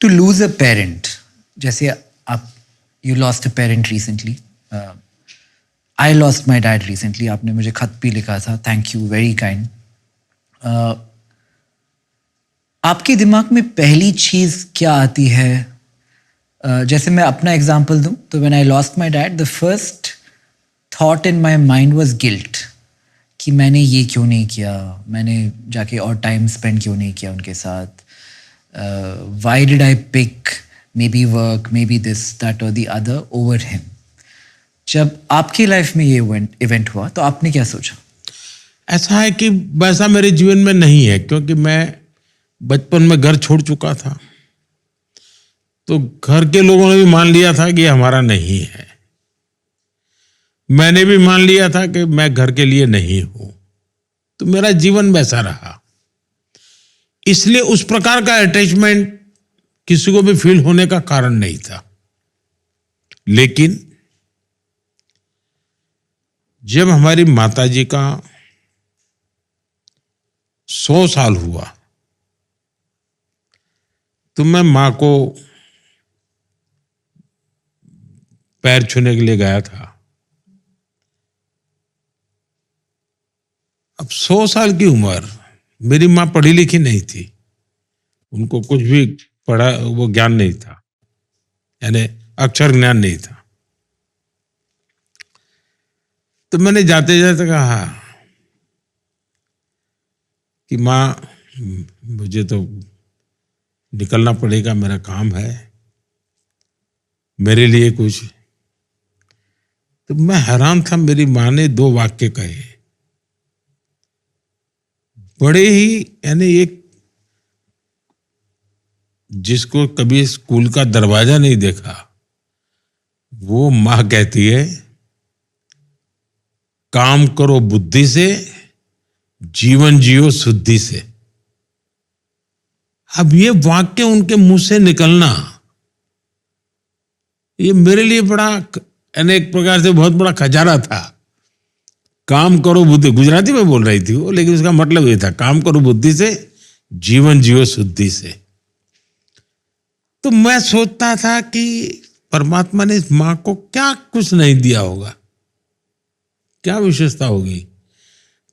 To lose a parent, जैसे आप you lost a parent recently. I lost my dad recently. आपने मुझे खत भी लिखा था. Thank you, very kind. आपके दिमाग में पहली चीज़ क्या आती है? जैसे मैं अपना एग्जांपल दूं तो when I lost my dad, the first thought in my mind was guilt. कि मैंने ये क्यों नहीं किया, मैंने जाके और टाइम स्पेंड क्यों नहीं किया उनके साथ. Why did I pick maybe work, maybe this, that or the other over him? जब आपकी लाइफ में ये इवेंट हुआ तो आपने क्या सोचा? ऐसा है कि वैसा मेरे जीवन में नहीं है, क्योंकि मैं बचपन में घर छोड़ चुका था, तो घर के लोगों ने भी मान लिया था कि ये हमारा नहीं है. मैंने भी मान लिया था कि मैं घर के लिए नहीं हूं, तो मेरा जीवन वैसा रहा. इसलिए उस प्रकार का अटैचमेंट किसी को भी फील होने का कारण नहीं था. लेकिन जब हमारी माताजी का 100 साल हुआ तो मैं मां को पैर छूने के लिए गया था. अब 100 साल की उम्र, मेरी मां पढ़ी लिखी नहीं थी, उनको कुछ भी पढ़ा वो ज्ञान नहीं था, यानी अक्षर ज्ञान नहीं था. तो मैंने जाते जाते कहा कि मां मुझे तो निकलना पड़ेगा, मेरा काम है, मेरे लिए कुछ. तो मैं हैरान था, मेरी मां ने 2 वाक्य कहे, बड़े ही, यानी एक जिसको कभी स्कूल का दरवाजा नहीं देखा वो मां कहती है, काम करो बुद्धि से, जीवन जियो शुद्धि से. अब ये वाक्य उनके मुंह से निकलना, ये मेरे लिए बड़ा, यानी एक प्रकार से बहुत बड़ा खजाना था. काम करो बुद्धि, गुजराती में बोल रही थी वो, लेकिन उसका मतलब ये था, काम करो बुद्धि से, जीवन जियो शुद्धि से. तो मैं सोचता था कि परमात्मा ने इस मां को क्या कुछ नहीं दिया होगा, क्या विशेषता होगी.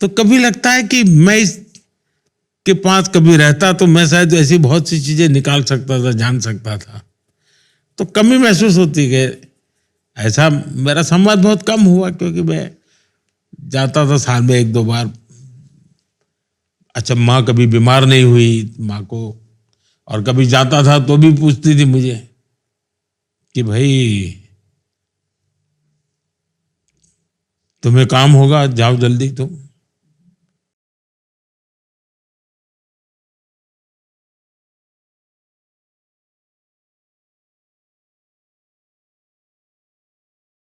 तो कभी लगता है कि मैं इसके पास कभी रहता तो मैं शायद ऐसी बहुत सी चीजें निकाल सकता था, जान सकता था. तो कमी महसूस होती कि ऐसा मेरा संवाद बहुत कम हुआ, क्योंकि मैं जाता था साल में 1-2 बार. अच्छा, माँ कभी बीमार नहीं हुई माँ को, और कभी जाता था तो भी पूछती थी मुझे कि भाई तुम्हें काम होगा, जाओ जल्दी तुम.